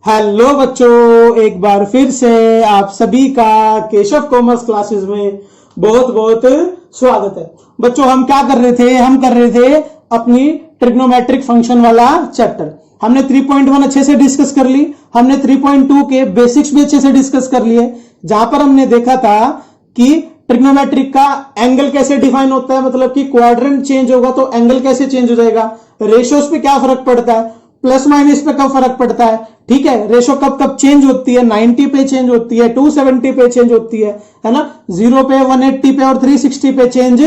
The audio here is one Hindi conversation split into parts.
हेलो बच्चों, एक बार फिर से आप सभी का केशव कॉमर्स क्लासेस में बहुत बहुत स्वागत है। बच्चों हम क्या कर रहे थे, हम कर रहे थे अपनी ट्रिग्नोमेट्रिक फंक्शन वाला चैप्टर। हमने 3.1 अच्छे से डिस्कस कर ली, हमने 3.2 के बेसिक्स भी अच्छे से डिस्कस कर लिए, जहां पर हमने देखा था कि ट्रिग्नोमेट्रिक का एंगल कैसे डिफाइन होता है, मतलब कि क्वाड्रेंट चेंज होगा तो एंगल कैसे चेंज हो जाएगा, रेशियोज पे क्या फर्क पड़ता है, प्लस माइनस पे कब फर्क पड़ता है, ठीक है, रेशो कब कब चेंज होती है, 90 पे चेंज होती है, 270 पे चेंज होती है ना, 0 पे, 180 पे और 360 पे चेंज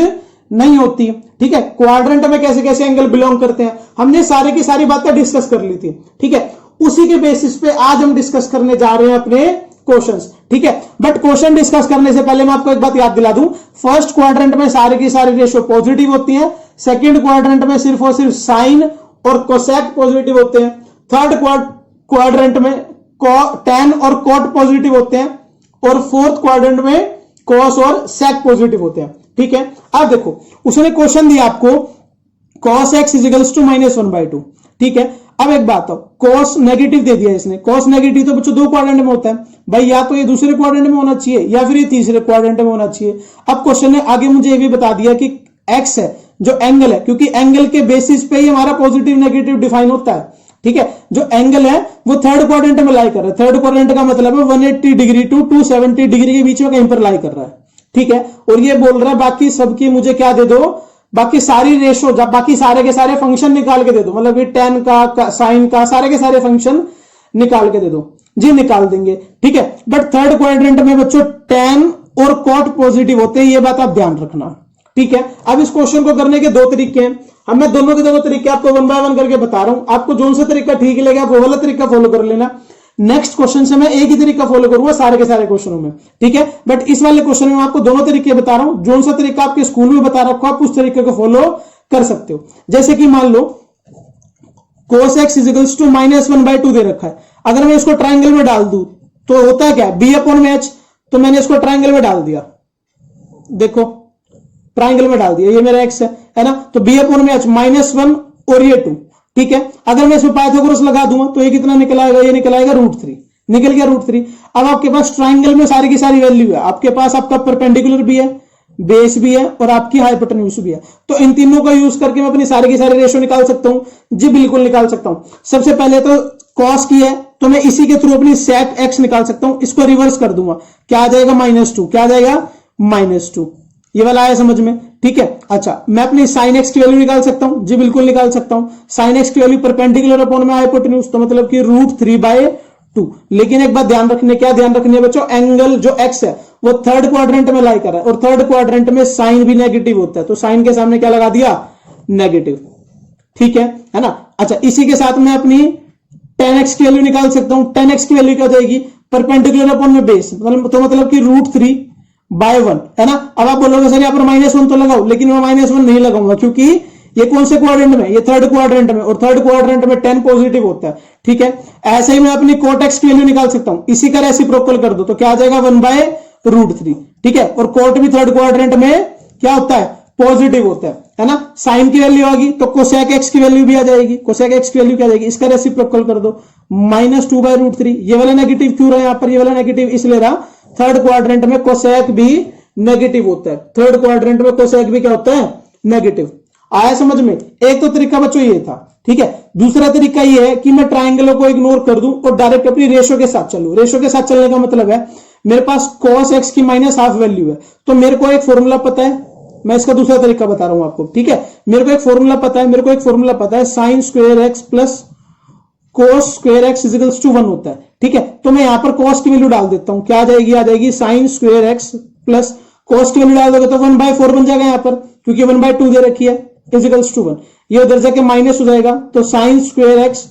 नहीं होती, ठीक है। क्वाड्रेंट में कैसे कैसे एंगल बिलोंग करते हैं, हमने सारी की सारी बातें डिस्कस कर ली थी, ठीक है। उसी के बेसिस पे आज हम डिस्कस करने जा रहे हैं अपने क्वेश्चंस, ठीक है। बट क्वेश्चन डिस्कस करने से पहले मैं आपको एक बात याद दिला दूं, फर्स्ट क्वाड्रेंट में सारी की सारी रेशो पॉजिटिव होती है, सेकंड क्वाड्रेंट में सिर्फ और सिर्फ साइन और कोसेक पॉजिटिव होते हैं, थर्ड क्वाड्रेंट में टैन और कॉट पॉजिटिव होते हैं, और फोर्थ क्वाड्रेंट में कॉस और सेक पॉजिटिव होते हैं, ठीक है। अब देखो उसने क्वेश्चन दिया आपको cos x इजिकल्स टू -1/2, ठीक है। अब एक बात हो, cos नेगेटिव दे दिया इसने, cos नेगेटिव तो बच्चों दो क्वाड्रेंट में होता है भाई, या तो ये दूसरे क्वाड्रेंट में होना चाहिए या फिर ये तीसरे क्वाड्रेंट में होना चाहिए। अब क्वेश्चन ने आगे मुझे ये भी बता दिया कि x है जो एंगल है, क्योंकि एंगल के बेसिस पे ही हमारा पॉजिटिव नेगेटिव डिफाइन होता है, ठीक है। जो एंगल है वो थर्ड क्वाड्रेंट में लाई कर रहा है, थर्ड क्वाड्रेंट का मतलब है 180 डिग्री टू 270 डिग्री के बीच में कहीं पर लाई कर रहा है, ठीक है। और ये बोल रहा है बाकी सबकी मुझे क्या दे दो, बाकी सारी रेशो, जब बाकी सारे के सारे फंक्शन निकाल के दे दो, मतलब ये टेन का साइन का सारे के सारे फंक्शन निकाल के दे दो जी, निकाल देंगे, ठीक है। बट थर्ड क्वाड्रेंट में बच्चों टेन और कॉट पॉजिटिव होते हैं, ये बात आप ध्यान रखना, ठीक है। अब इस क्वेश्चन को करने के दो तरीके हैं, अब मैं दोनों के दोनों तरीके आपको 1 बाय 1 करके बता रहा हूं, आपको जो सा तरीका ठीक लगेगा आप वो वाला तरीका फॉलो कर लेना। नेक्स्ट क्वेश्चन से मैं एक ही तरीका फॉलो करूंगा सारे के सारे क्वेश्चनों में, ठीक है। बट इस वाले क्वेश्चन में मैं आपको दोनों तरीके बता रहा हूं, जो सा तरीका आपके स्कूल में बता रखा आप उस तरीके को फॉलो कर सकते हो। जैसे कि मान लो cos x इजिकल्स टू -1/2 दे रखा है, अगर मैं इसको ट्राइंगल में डाल दूं तो होता है क्या, b/h, तो मैंने इसको ट्राइंगल में डाल दिया, देखो ट्राइंगल में डाल दिया, ये मेरा x है ना, तो b/h -1 और ये 2, ठीक है। अगर मैं इसमें पाइथागोरस लगा दूंगा तो ये कितना निकल आएगा, ये निकल आएगा √3, निकल गया √3। अब आपके पास ट्राइंगल में सारी की सारी वैल्यू है, आपके पास आपका परपेंडिकुलर भी है, बेस भी है और आपकी हाइपोटेन्यूज भी है, तो इन तीनों का यूज करके मैं अपनी सारी की सारी रेशो निकाल सकता हूं जी, बिल्कुल निकाल सकता हूं। सबसे पहले तो कॉस की है तो मैं इसी के थ्रू अपनी सेक x निकाल सकता हूं, इसको रिवर्स कर दूंगा, क्या आ जाएगा -2, क्या आ जाएगा -2, ये वाला आया समझ में, ठीक है। अच्छा मैं अपनी साइन एक्स की वैल्यू निकाल सकता हूं जी, बिल्कुल निकाल सकता हूं, साइन एक्स की वैल्यू परपेंडिकुलर अपॉन में हाइपोटेन्यूज, तो मतलब कि √3/2। लेकिन एक बात ध्यान रखने, क्या ध्यान रखनी है बच्चों, एंगल जो एक्स है वो थर्ड क्वाड्रेंट में लाई कर रहा है, और थर्ड क्वाड्रेंट में साइन भी नेगेटिव होता है, तो साइन के सामने क्या लगा दिया, नेगेटिव, ठीक है ना। अच्छा इसी के साथ मैं अपनी tan x की वैल्यू निकाल सकता हूं, tan x की वैल्यू क्या जाएगी, परपेंडिकुलर अपॉन में बेस, तो मतलब कि √3/1 है ना। अब आप बोलोगे सर यहाँ पर -1 तो लगाओ, लेकिन मैं -1 नहीं लगाऊंगा, क्योंकि ये कौन से क्वाड्रेंट में, ये थर्ड क्वाड्रेंट में, और थर्ड क्वाड्रेंट में 10 पॉजिटिव होता है, ठीक है। ऐसे ही मैं अपनी cot x की वैल्यू निकाल सकता हूं, इसी का रेसिप्रोकल कर दो तो क्या आ जाएगा 1/√3, ठीक है। और cot भी थर्ड क्वाड्रेंट में क्या होता है, पॉजिटिव होता है ना। साइन की वैल्यू आ गई तो कोसेक x की वैल्यू भी आ जाएगी, कोसेक x की वैल्यू क्या आ जाएगी, इसका रेसिप्रोकल कर दो -2/√3। ये वाला नेगेटिव क्यों रहा, यहां पर ये वाला नेगेटिव इसलिए रहा, थर्ड क्वाड्रेंट में कोसेक भी नेगेटिव होता है, थर्ड क्वाड्रेंट में कोसेक भी क्या होता है, नेगेटिव। आया समझ में, एक तो तरीका बच्चों ये था, ठीक है। दूसरा तरीका ये है कि मैं ट्राइंगलों को इग्नोर कर दूं और डायरेक्ट अपनी रेशो के साथ चलूं। रेशो के साथ चलने का मतलब है मेरे पास cos x की -1/2 वैल्यू है, तो मेरे को एक फॉर्मूला पता है, मैं इसका दूसरा तरीका बता रहा हूं आपको, ठीक है। मेरे को एक फॉर्मूला पता है, sine square x plus cos square x equals to 1 होता है, ठीक है। तो मैं यहां पर cos की वैल्यू डाल देता हूं, क्या आ जाएगी sign square x plus cos की वैल्यू डाल दोगे तो 1/4 बन जाएगा यहां पर, क्योंकि 1/2 दे रखी है, इजिकल्स टू 1, ये उधर जाके माइनस हो जाएगा, तो sine square x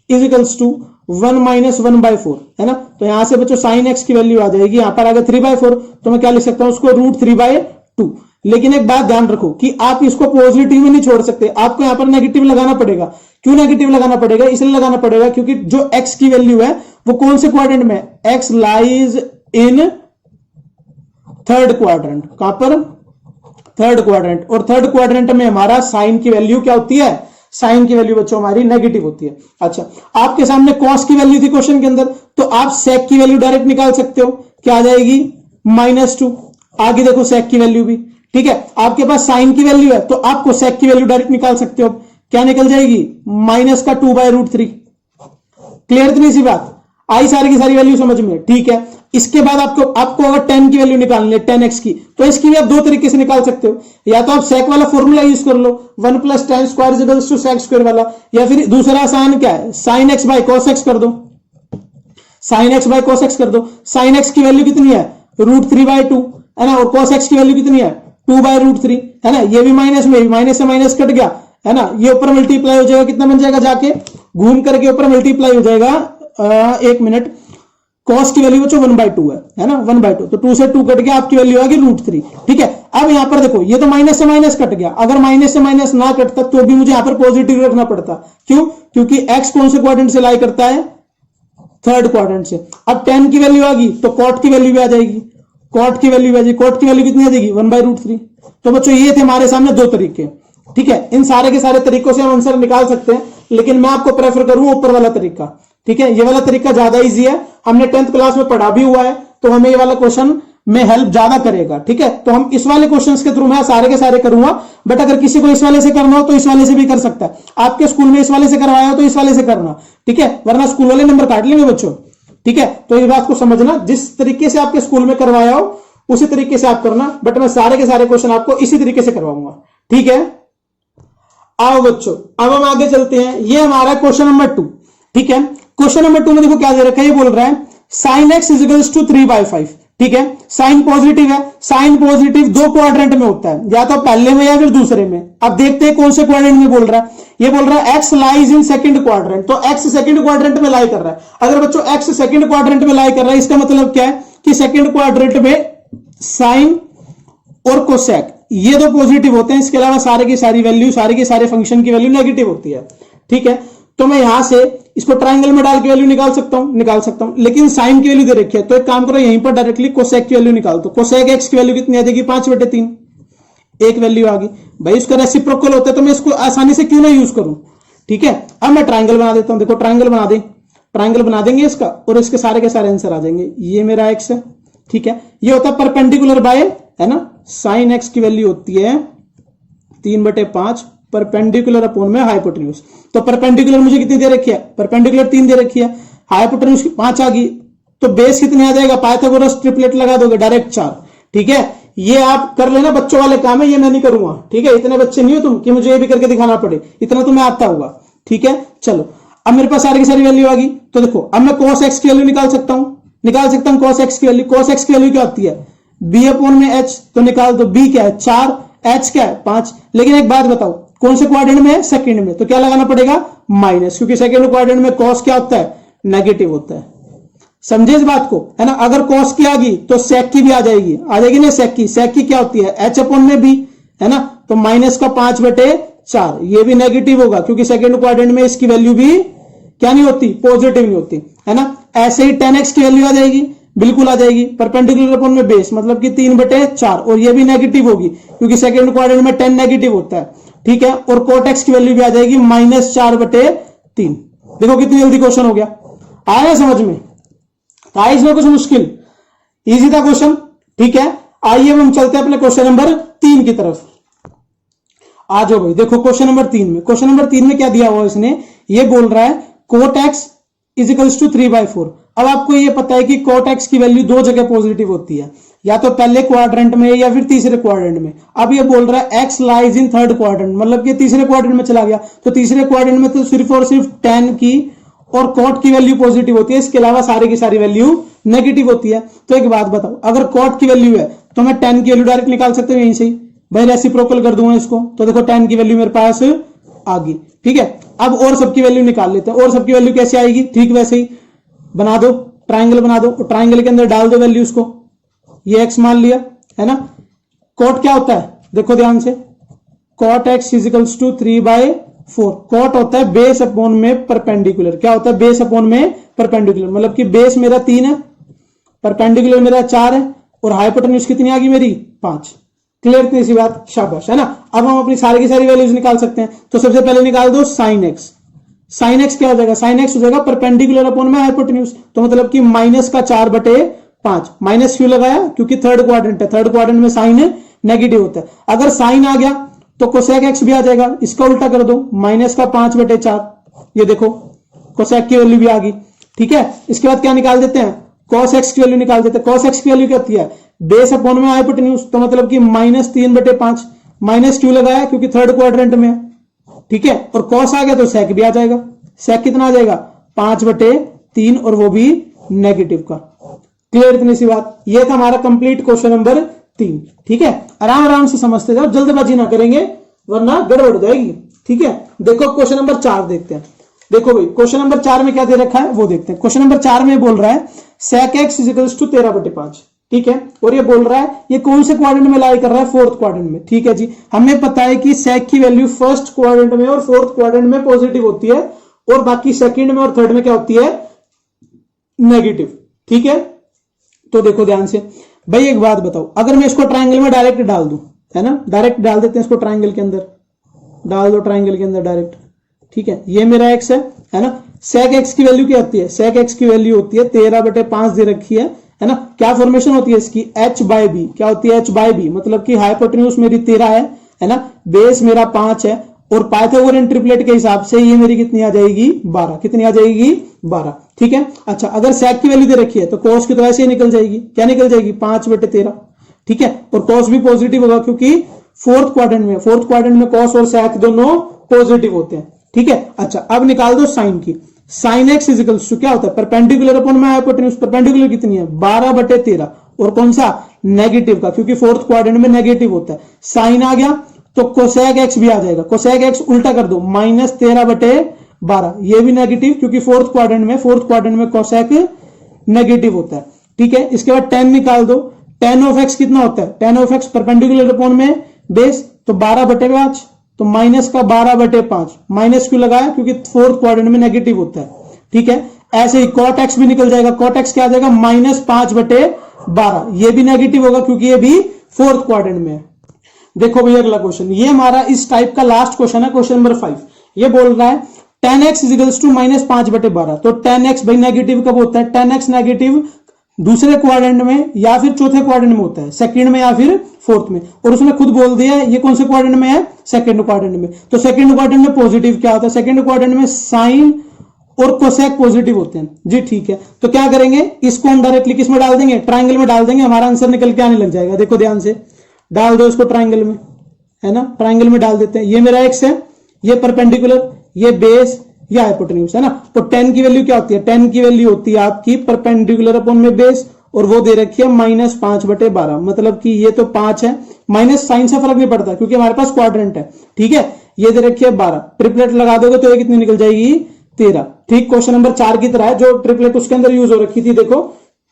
equals to 1 - 1/4 है ना। तो यहां से बच्चों साइन एक्स की वैल्यू आ जाएगी, यहां पर आगे 3/4, तो मैं क्या लिख सकता हूं उसको √3/2। लेकिन एक बात ध्यान रखो कि आप इसको पॉजिटिव में नहीं छोड़ सकते, आपको यहां पर नेगेटिव लगाना पड़ेगा। क्यों नेगेटिव लगाना पड़ेगा, इसलिए लगाना पड़ेगा क्योंकि जो x की वैल्यू है वो कौन से क्वाड्रेंट में, x lies in third quadrant, कहां पर, थर्ड क्वाड्रेंट, और थर्ड क्वाड्रेंट में हमारा साइन की वैल्यू क्या होती है, साइन की वैल्यू बच्चों हमारी नेगेटिव होती है। अच्छा, आपके सामने कॉस की वैल्यू थी क्वेश्चन के अंदर, तो आप सेक की वैल्यू डायरेक्ट निकाल सकते हो, क्या आ जाएगी -2। आगे देखो सेक की वैल्यू भी, ठीक है। आपके पास साइन की वैल्यू है तो आप कोसेक की वैल्यू डायरेक्ट निकाल सकते हो, क्या निकल जाएगी -2/√3। क्लियर इतनी सी बात आई, सारी की सारी वैल्यू समझ में, ठीक है। इसके बाद आपको अगर 10 की वैल्यू निकालनी है 10x की, तो इसकी भी आप दो तरीके से निकाल सकते हो, या तो आप सेक वाला फॉर्मूला यूज कर लो 1 + tan² = sec² वाला, या फिर दूसरा आसान क्या है sin x by cos x कर दो, sin x by cos x कर दो। sin x की वैल्यू कितनी है √3/2 है ना, और cos x की वैल्यू कितनी है 2/√3 है ना, ये भी माइनस में, माइनस से माइनस कट गया है ना, ये ऊपर मल्टीप्लाई हो जाएगा, कितना बन जाएगा जाके घूम करके ऊपर मल्टीप्लाई हो जाएगा। एक मिनट, cos की वैल्यू बच्चों 1/2 है ना, 1/2, तो 2 से 2 कट गया, आपकी वैल्यू आ गई √3, ठीक है। अब यहां पर देखो ये तो माइनस से माइनस कट गया, अगर माइनस से माइनस ना कटता तो भी मुझे यहां पर पॉजिटिव रखना पड़ता, क्यों, क्योंकि x कौन से क्वाड्रेंट से लाई करता है, थर्ड क्वाड्रेंट से। अब 10 की वैल्यू आ गई तो कॉट की वैल्यू भी आ जाएगी, कॉट की वैल्यू आ जाएगी, कॉट की वैल्यू कितनी आ जाएगी 1/√3। तो बच्चों ये थे हमारे सामने दो तरीके, ठीक है। इन सारे के सारे तरीकों से हम आंसर निकाल सकते हैं, लेकिन मैं आपको प्रेफर करूंगा ऊपर वाला तरीका, ठीक है। ये वाला तरीका ज्यादा इजी है, हमने 10th क्लास में पढ़ा भी हुआ है, तो हमें ये वाला क्वेश्चन में हेल्प ज्यादा करेगा, ठीक है। तो हम इस वाले क्वेश्चंस के थ्रू मैं सारे के सारे करूंगा, बट अगर किसी को इस वाले से करना हो तो इस वाले से भी कर सकता है। आपके स्कूल में इस वाले से करवाया हो तो इस वाले से करना, ठीक है, वरना स्कूल वाले नंबर काट लेंगे बच्चों, ठीक है। तो इस बात को समझना, जिस तरीके से आपके स्कूल में करवाया हो उसी तरीके से आप करना, बट मैं सारे के सारे क्वेश्चन आपको इसी तरीके से करवाऊंगा, ठीक है। आओ बच्चों, अब हम आगे चलते हैं, ये हमारा क्वेश्चन नंबर 2, ठीक है। क्वेश्चन नंबर 2 में देखो क्या दे रखा है, ये बोल रहा है sin x = 3/5, ठीक है। साइन पॉजिटिव है, साइन पॉजिटिव दो क्वाड्रेंट में होता है, या तो पहले में या फिर दूसरे में। अब देखते हैं कौन से क्वाड्रेंट में बोल रहा है, ये बोल रहा है x lies in second quadrant, तो x सेकंड क्वाड्रेंट में लाई कर रहा है। अगर बच्चों x सेकंड क्वाड्रेंट में लाई कर रहा है, इसका मतलब क्या है कि सेकंड क्वाड्रेंट में साइन और कोसेक ये दो पॉजिटिव होते हैं, इसके अलावा सारे की सारी वैल्यू, सारे के सारे फंक्शन की वैल्यू नेगेटिव होती है, ठीक है। तो मैं यहां से इसको ट्रायंगल में डाल के वैल्यू निकाल सकता हूं, लेकिन साइन की वैल्यू दे रखी है, तो एक काम करो यहीं पर डायरेक्टली कोसेक की वैल्यू निकाल दो। कोसेक x की वैल्यू कितनी आ जाएगी 5/3, एक वैल्यू आ गई भाई, उसका रेसिप्रोकल होता है तो मैं इसको आसानी से क्यों ना यूज करूं, ठीक है। अब मैं ट्रायंगल बना देता हूं, देखो ट्रायंगल बना दे, ट्रायंगल बना देंगे इसका, और इसके सारे के सारे आंसर आ जाएंगे। ये मेरा x है, ठीक है, ये होता है परपेंडिकुलर बाय, है ना, साइन x की वैल्यू होती है 3/5 परपेंडिकुलर अपॉन में हाइपोटेन्यूज। तो परपेंडिकुलर मुझे कितनी दे रखी है, परपेंडिकुलर 3 दे रखी है, हाइपोटेन्यूज 5 आ गई, तो बेस कितने आ जाएगा, पाइथागोरस ट्रिपलेट लगा दोगे डायरेक्ट 4, ठीक है। ये आप कर लेना, बच्चों वाले काम है, ये मैं नहीं करूंगा, ठीक है। इतने बच्चे नहीं हो तुम कि मुझे ये भी करके दिखाना पड़े, इतना तुम्हें आता होगा, ठीक है। चलो अब मेरे पास सारी की सारी वैल्यू आ गई, तो देखो अब मैं cos x की वैल्यू निकाल सकता हूं cos x की वैल्यू। cos x की वैल्यू क्या होती है b/h, तो निकाल दो, b क्या है 4, h क्या है 5। लेकिन एक बात बताओ, कौन से क्वाड्रेंट में है, सेकंड में, तो क्या लगाना पड़ेगा माइनस, क्योंकि सेकंड क्वाड्रेंट में cos क्या होता है नेगेटिव होता है, समझे इस बात को, है ना। अगर cos की आ गई तो sec की भी आ जाएगी ना, sec की क्या होती है h/b, है ना, तो माइनस का 5/4, ये भी नेगेटिव होगा क्योंकि सेकंड क्वाड्रेंट में इसकी वैल्यू भी क्या नहीं होती, पॉजिटिव नहीं होती, है ना। ऐसे ही 10x की वैल्यू आ जाएगी, बिल्कुल आ जाएगी, परपेंडिकुलर अपॉन में बेस मतलब कि 3/4, और ये भी नेगेटिव होगी क्योंकि सेकंड क्वाड्रेंट में 10 नेगेटिव होता है, ठीक है। और cot x की वैल्यू भी आ जाएगी -4/3। देखो कितनी जल्दी क्वेश्चन हो गया, आया समझ में, आया इसमें कुछ मुश्किल, इजी था क्वेश्चन, ठीक है। आइए हम चलते हैं अपने क्वेश्चन नंबर 3 की तरफ। आ जाओ भाई, देखो क्वेश्चन नंबर 3 में क्या दिया हुआ इसने, ये बोल रहा है cot x = 3/4। अब आपको ये पता है कि cot x की वैल्यू दो जगह पॉजिटिव होती है, या तो पहले क्वाड्रेंट में या फिर तीसरे क्वाड्रेंट में। अब ये बोल रहा है x lies in third quadrant, मतलब कि तीसरे क्वाड्रेंट में चला गया, तो तीसरे क्वाड्रेंट में तो सिर्फ और सिर्फ tan की और cot की वैल्यू पॉजिटिव होती है, इसके अलावा सारे की सारी वैल्यू नेगेटिव होती है। तो एक बात बताओ, अगर cot की वैल्यू है तो मैं tan की वैल्यू डायरेक्ट निकाल सकते हैं यहीं से ही, भाई रेसिप्रोकल कर दूंगा इसको, तो देखो tan की वैल्यू मेरे पास आ गई, ठीक है। अब और सबकी वैल्यू निकाल लेते हैं, और सबकी वैल्यू कैसे आएगी, ठीक वैसे ही बना दो, ट्रायंगल बना दो, ट्रायंगल के अंदर डाल दो वैल्यूज को, ये x मान लिया, है ना। cot क्या होता है, देखो ध्यान से, cot x = 3/4, cot होता है बेस अपॉन में परपेंडिकुलर, क्या होता है बेस अपॉन में परपेंडिकुलर, मतलब कि बेस मेरा 3 है, परपेंडिकुलर मेरा 4 है, और हाइपोटेन्यूज कितनी आ गई मेरी 5, क्लियर इतनी सी बात, शाबाश, है ना। अब हम अपनी सारी की सारी वैल्यूज निकाल सकते हैं। तो सबसे पहले निकाल दो साइन एक्स। साइन एक्स क्या हो जाएगा, साइन एक्स हो जाएगा परपेंडिकुलर अपॉन में हाइपोटेन्यूज, तो मतलब कि माइनस का 4/5। माइनस क्यों लगाया, क्योंकि थर्ड क्वाड्रेंट है, थर्ड क्वाड्रेंट में साइन नेगेटिव होता है। अगर साइन आ गया तो कोसेक एक्स भी आ जाएगा, इसका उल्टा कर दो, माइनस का 5/4। ये देखो कोसेक की वैल्यू भी आ गई, ठीक है। इसके बाद क्या निकाल देते हैं, कॉस एक्स की वैल्यू निकाल देते हैं। कॉस एक्स की वैल्यू क्या होती है, बेस अपॉन में हाइपोटेन्यूज, तो मतलब कि -3/5। माइनस क्यों लगाया, क्योंकि थर्ड क्वाड्रेंट में है, ठीक है। और कॉस आ गया तो सेक भी आ जाएगा। सेक कितना आ जाएगा, 5/3, और वो भी नेगेटिव का। क्लियर इतनी सी बात। ये था हमारा कंप्लीट क्वेश्चन नंबर 3, ठीक है। आराम आराम से समझते जाओ, जल्दबाजी ना करेंगे वरना गड़बड़ हो जाएगी, ठीक है। देखो क्वेश्चन नंबर 4 देखते हैं। देखो भाई क्वेश्चन नंबर 4 में क्या दे रखा है वो देखते हैं। क्वेश्चन नंबर 4 में बोल रहा है sec x इक्वल्स टू 13/5, ठीक है। और ये बोल रहा है ये कौन से क्वाड्रेंट में लाई कर रहा है, फोर्थ क्वाड्रेंट में, ठीक है जी। हमें पता है कि sec की वैल्यू फर्स्ट क्वाड्रेंट में और फोर्थ क्वाड्रेंट में पॉजिटिव होती है, और बाकी सेकंड में और थर्ड में क्या होती है, नेगेटिव, ठीक है। तो देखो ध्यान से भाई, एक बात बताओ, अगर मैं इसको ट्राइंगल में डायरेक्ट डाल दूं, है ना, डायरेक्ट डाल देते हैं इसको ट्राइंगल के अंदर, डाल दो ट्राइंगल के अंदर डायरेक्ट, ठीक है। ये मेरा एक्स है ना। sec x की वैल्यू क्या होती है, sec x की वैल्यू होती है 13/5 दे रखी है ना। क्या फॉर्मेशन होती है इसकी, h/b। क्या होती है h/b, मतलब कि हाइपोटेन्यूज मेरी 13 है ना, बेस मेरा 5 है, और पाइथागोरियन ट्रिपलेट के हिसाब से ये मेरी कितनी आ जाएगी, 12। कितनी आ जाएगी, 12, ठीक है। अच्छा, अगर sec की वैल्यू दे रखी है तो cos की तो ऐसे ही निकल जाएगी, क्या निकल जाएगी, 5/13, ठीक है। और cos भी पॉजिटिव होगा, क्योंकि फोर्थ क्वाड्रेंट में cos और sec दोनों पॉजिटिव होते हैं, ठीक है। अच्छा, अब निकाल दो साइन की। साइन एक्स इजिकल्स टू क्या होता है, परपेंडिकुलर अपॉन में हाइपोटेन्यूज। परपेंडिकुलर कितनी है, 12/13, और कौन सा, नेगेटिव का, क्योंकि फोर्थ क्वाड्रेंट में नेगेटिव होता है। साइन आ गया तो कोसेक एक्स भी आ जाएगा। कोसेक एक्स उल्टा कर दो, -13/12, ये भी नेगेटिव, क्योंकि फोर्थ क्वाड्रेंट में कोसेक नेगेटिव होता है, ठीक है। इसके बाद टेन निकाल दो। टेन ऑफ एक्स कितना होता है, ten of x perpendicular upon में बेस, तो 12/5, तो माइनस का 12/5। माइनस क्यों लगाया, क्योंकि फोर्थ क्वाड्रेंट में नेगेटिव होता है, ठीक है। ऐसे ही कॉट एक्स भी निकल जाएगा। कॉट एक्स क्या आ जाएगा, -5/12, ये भी नेगेटिव होगा, क्योंकि ये भी फोर्थ क्वाड्रेंट में है। देखो भैया अगला क्वेश्चन, ये हमारा इस टाइप का लास्ट क्वेश्चन है, क्वेश्चन नंबर 5। ये बोल रहा है tan x इक्वल्स टू -5/12। तो tan x भाई नेगेटिव कब होता है, tan x नेगेटिव दूसरे क्वाड्रेंट में या फिर चौथे क्वाड्रेंट में होता है, सेकंड में या फिर फोर्थ में। और उसने खुद बोल दिया ये कौन से क्वाड्रेंट में है, सेकंड क्वाड्रेंट में। तो सेकंड क्वाड्रेंट में पॉजिटिव क्या होता है, सेकंड क्वाड्रेंट में साइन और कोसेक पॉजिटिव होते हैं जी, ठीक है। तो क्या करेंगे, इसको हम डायरेक्टली किस में डाल देंगे, ट्राइंगल में डाल देंगे, हमारा आंसर निकल के आने लग जाएगा। देखो ध्यान से, डाल दो इसको ट्राइंगल में, है ना, ट्राइंगल में डाल देते हैं। ये मेरा एक्स है, ये परपेंडिकुलर, ये बेस, या हाइपोटेन्यूज, है ना। तो 10 की वैल्यू क्या होती है, 10 की वैल्यू होती है आपकी परपेंडिकुलर अपॉन में बेस, और वो दे रखी है -5/12, मतलब कि ये तो 5 है, माइनस साइन से फर्क नहीं पड़ता क्योंकि हमारे पास क्वाड्रेंट है, ठीक है। ये दे रखी है 12, ट्रिपलेट लगा दोगे तो ये कितनी निकल जाएगी, 13। ठीक क्वेश्चन नंबर 4 की तरह है, जो ट्रिपलेट उसके अंदर यूज हो रखी थी, देखो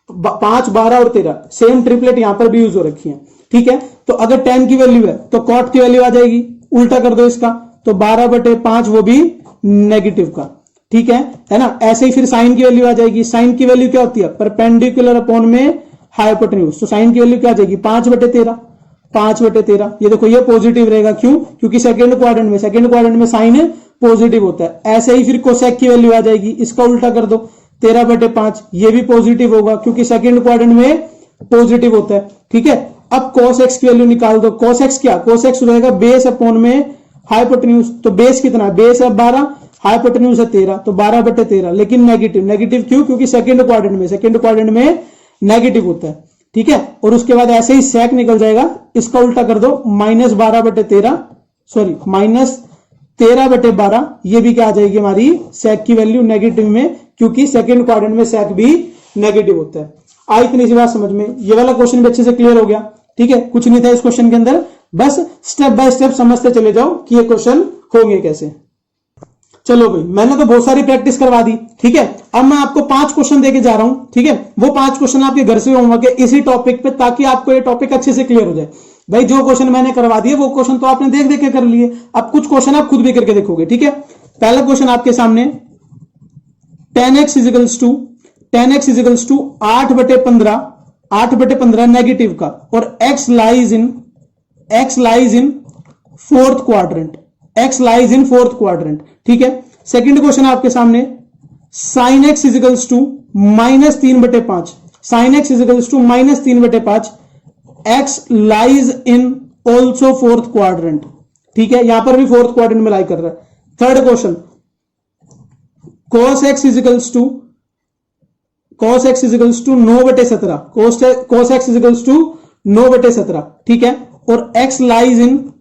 5, 12 और 13, सेम ट्रिपलेट यहां पर भी यूज हो रखी है, ठीक है। तो अगर 10 की वैल्यू है तो कॉट की वैल्यू आ जाएगी, उल्टा कर दो इसका, तो 12/5, वो भी नेगेटिव का, ठीक है ना। ऐसे ही फिर साइन की वैल्यू आ जाएगी। साइन की वैल्यू क्या होती है, परपेंडिकुलर अपॉन में हाइपोटेन्यूज। तो साइन की वैल्यू क्या आ जाएगी, 5/13, 5/13। ये देखो ये पॉजिटिव रहेगा, क्यों, क्योंकि सेकंड क्वाड्रेंट में साइन पॉजिटिव होता है। ऐसे ही फिर कोसेक की वैल्यू आ जाएगी, इसका उल्टा कर दो, 13/5, ये भी पॉजिटिव होगा क्योंकि सेकंड क्वाड्रेंट में पॉजिटिव होता है, ठीक है। अब cos x की वैल्यू निकाल दो। cos x क्या, cos x हो जाएगा बेस अपॉन में हाइपोटेन्यूज। तो बेस कितना है, बेस है 12, हाइपोटेन्यूज है 13, तो 12/13, लेकिन नेगेटिव क्यों, क्योंकि सेकंड क्वाड्रेंट में नेगेटिव होता है, ठीक है। और उसके बाद ऐसे ही सेक निकल जाएगा, इसका उल्टा कर दो, -13/12, ये भी क्या आ जाएगी हमारी सेक की वैल्यू नेगेटिव में, क्योंकि सेकंड क्वाड्रेंट में सेक भी नेगेटिव होता है। आई इतनी सी बात समझ में, ये वाला क्वेश्चन भी अच्छे से क्लियर हो गया, ठीक है। कुछ नहीं था इस क्वेश्चन के अंदर, बस स्टेप बाय स्टेप समझते चले जाओ कि ये क्वेश्चन होंगे कैसे। चलो भाई, मैंने तो बहुत सारी प्रैक्टिस करवा दी, ठीक है। अब मैं आपको 5 क्वेश्चन देके जा रहा हूं, ठीक है। वो 5 क्वेश्चन आपके घर से होंगे इसी टॉपिक पे, ताकि आपको ये टॉपिक अच्छे से क्लियर हो जाए। भाई जो क्वेश्चन मैंने करवा दिए वो क्वेश्चन तो आपने देख देख के कर लिए, अब कुछ क्वेश्चन आप खुद भी करके देखोगे, ठीक है। पहला क्वेश्चन आपके सामने, tan x equals to 8/15 negative का, और x lies in x lies in fourth quadrant, x lies in fourth quadrant, ठीक है। सेकंड क्वेश्चन आपके सामने, sine x equals to -3/5, sine x equals to -3/5, x lies in also fourth quadrant, ठीक है, यहां पर भी फोर्थ क्वाड्रेंट में लाई कर रहा है। Third question, cos x equals to 9/17, cos x equals to 9/17, ठीक है, और x लाइज इन,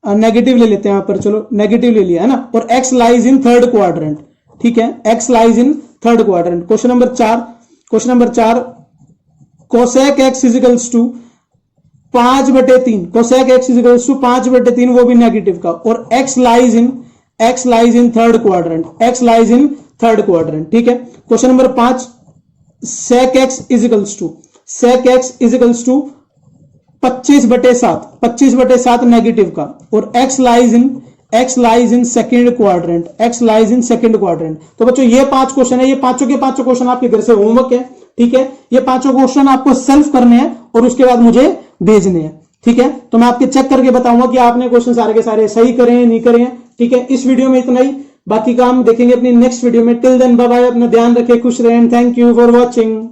नेगेटिव ले लेते हैं यहां पर, चलो नेगेटिव ले लिया है ना, और x lies in third quadrant, ठीक है, x lies in third quadrant. Question number 4, cosec x equals to 5/3, cosec x equals to 5/3, वो भी नेगेटिव का, और x lies in third quadrant, x lies in third quadrant, ठीक है। Question number 5, sec x equals to 25/7 negative का, और x lies in second quadrant, x lies in second quadrant. तो बच्चों ये 5 क्वेश्चन है, ये पांचों के पांचों क्वेश्चन आपके घर से होमवर्क है, ठीक है, ये पांचों क्वेश्चन आपको सेल्फ करने हैं और उसके बाद मुझे भेजने हैं, ठीक है। तो मैं आपके चेक करके बताऊंगा कि आपने क्वेश्चन सारे के सारे सही करे हैं नहीं करे हैं, ठीक है। इस वीडियो में इतना ही, बाकी काम देखेंगे अपनी नेक्स्ट वीडियो में। टिल देन बाय बाय, अपना ध्यान रखें, खुश रहें, थैंक यू फॉर वॉचिंग।